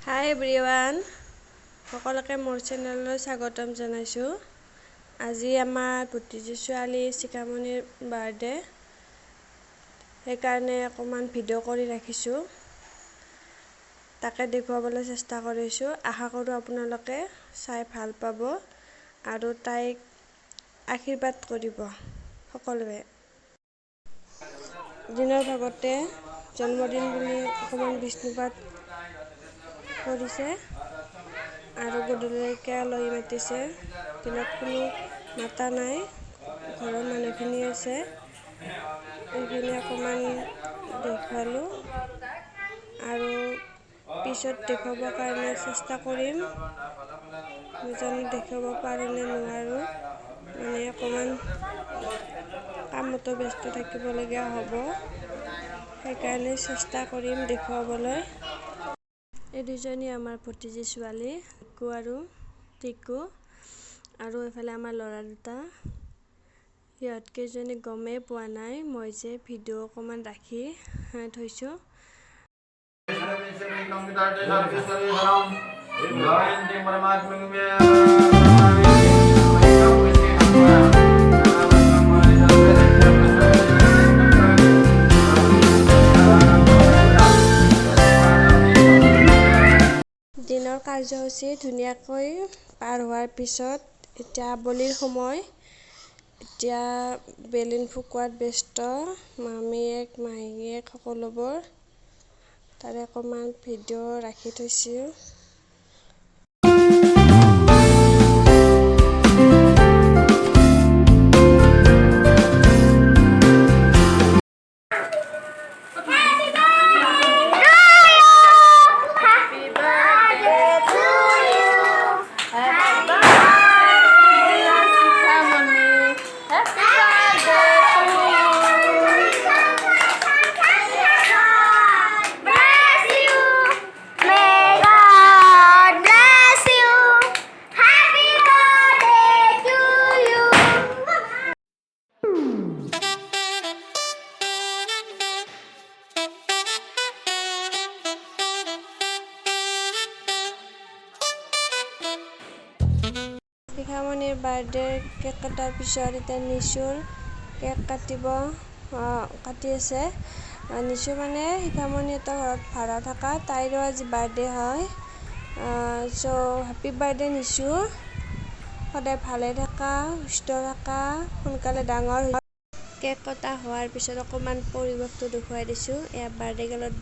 Hi everyone, সকলোকে মোৰ চেনেললৈ স্বাগতম জনাইছোঁ। আজি আমাৰ ভতিজী ছোৱালী শিখামণিৰ বাৰ্থডে, সেইকাৰণে অকণমান ভিডিঅ' কৰি ৰাখিছোঁ। তাকে দেখুৱাবলৈ চেষ্টা কৰিছোঁ। আশা কৰোঁ আপোনালোকে চাই ভাল পাব আৰু তাইক আশীৰ্বাদ কৰিব সকলোৱে। দিনৰ ভাগতে জন্মদিন বুলি অকণমান বিষ্ণুপাত কৰিছে আৰু গধূলিলৈকে আলহী মাতিছে। দিনত কোনো মাতা নাই, ঘৰৰ মানুহখিনি আছে, এইখিনি অকণমান দেখুৱালোঁ আৰু পিছত দেখুৱাবৰ কাৰণে চেষ্টা কৰিম। জানো দেখুৱাব পাৰোঁ নে নোৱাৰোঁ, মানে অকণমান কামতো ব্যস্ত থাকিবলগীয়া হ'ব, সেইকাৰণে চেষ্টা কৰিম দেখুৱাবলৈ। এই দুজনী আমাৰ ভতিজী ছোৱালী, টিকু আৰু টিকু, আৰু এইফালে আমাৰ ল'ৰা দুটা। সিহঁতকেইজনী গমেই পোৱা নাই মই যে ভিডিঅ' অকণমান ৰাখি থৈছোঁ। দিনৰ কাৰ্যসূচী ধুনীয়াকৈ পাৰ হোৱাৰ পিছত এতিয়া আবেলিৰ সময়। এতিয়া বেলুন ফুকুৱাত ব্যস্ত মামীয়েক মাহীয়েক সকলোবোৰ। তাৰে অকণমান ভিডিঅ' ৰাখি থৈছোঁ। শিখামণিৰ বাৰ্থডে কেক কটাৰ পিছত এতিয়া নিচুৰ কেক কাটি আছে। নিচু মানে শিখামণিহঁতৰ ঘৰত ভাড়া থকা, তাইৰো আজি বাৰ্থডে হয়। হেপী বাৰ্থডে নিচু, সদায় ভালে থাকা, সুস্থ থাকা, সোনকালে ডাঙৰ। কেক কটা হোৱাৰ পিছত অকণমান পৰিৱেশটো দেখুৱাই দিছোঁ। এয়া বাৰ্থডে গালত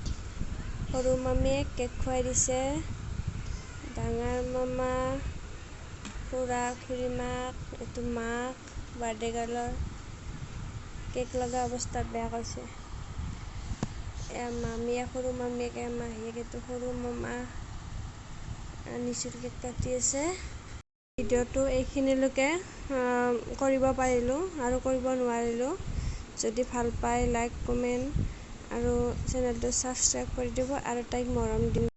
সৰু মামীয়ে কেক খুৱাই দিছে, ডাঙৰ মামা, খুৰা খুৰীমাক, এইটো মাক। বাৰ্থডে গাৰ্লৰ কেক লগা অৱস্থাত বেয়া কৰিছে। এয়া মামীয়ে, সৰু মামীয়েক, এয়া মাহীয়েক, এইটো সৰু মামা নিচুৰ কেক কাটি আছে। ভিডিঅ'টো এইখিনিলৈকে কৰিব পাৰিলোঁ আৰু কৰিব নোৱাৰিলোঁ। যদি ভাল পায় লাইক কমেণ্ট আৰু চেনেলটো ছাবস্ক্ৰাইব কৰি দিব আৰু তাইক মৰম দিম।